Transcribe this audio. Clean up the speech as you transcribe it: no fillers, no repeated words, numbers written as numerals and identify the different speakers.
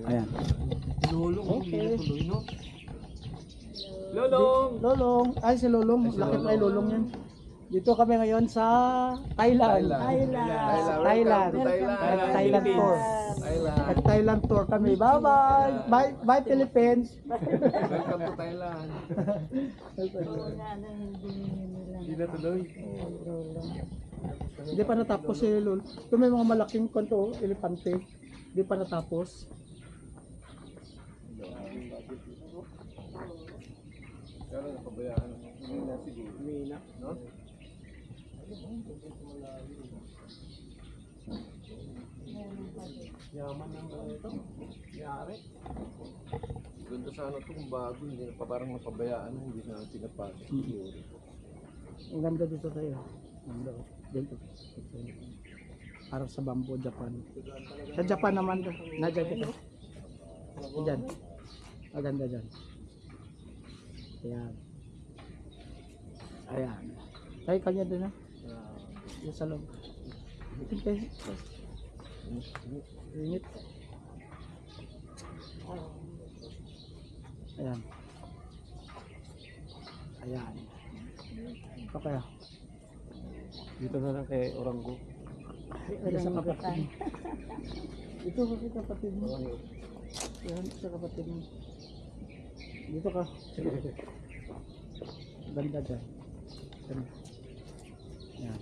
Speaker 1: Ayan.
Speaker 2: Lulong,
Speaker 1: Okay.
Speaker 2: tuloy, no? Lolong!
Speaker 1: Lolong. Ay, si Lolong.
Speaker 2: Ay, si
Speaker 1: Laki
Speaker 2: Lolong.
Speaker 1: pa yung Lolong yan. Dito kami ngayon sa Thailand. Thailand. Thailand tour. Thailand tour kami. Bye-bye. Bye, bye Philippines.
Speaker 2: Welcome to Thailand. Hindi na tuloy.
Speaker 1: Hindi pa natapos si Lol. Ito may mga malaking kanto, elepante. Hindi pa natapos.
Speaker 2: Kaya napabayaan. Mina siguro. Mina, no? Yaman ng ito. Yari. Ganda sana ito kung bago. Hindi na pa parang napabayaan. Hindi na pinapasok.
Speaker 1: Ang ganda dito tayo. Ganda. Dito. Parang sa Bamboo, Japan. Sa Japan naman to. Nadyan dito. Diyan. Maganda dyan. Ayan. Ayan. Tayo kanya din ha. Yung sa loob. Init. Init. Ayan. Ayan. Ito kaya.
Speaker 2: Dito na lang kay Orango.
Speaker 1: Ay, sa kapatid. Ito kasi kapatid mo. Yan, sa kapatid mo. Dito ka. Ganda dyan. Yan.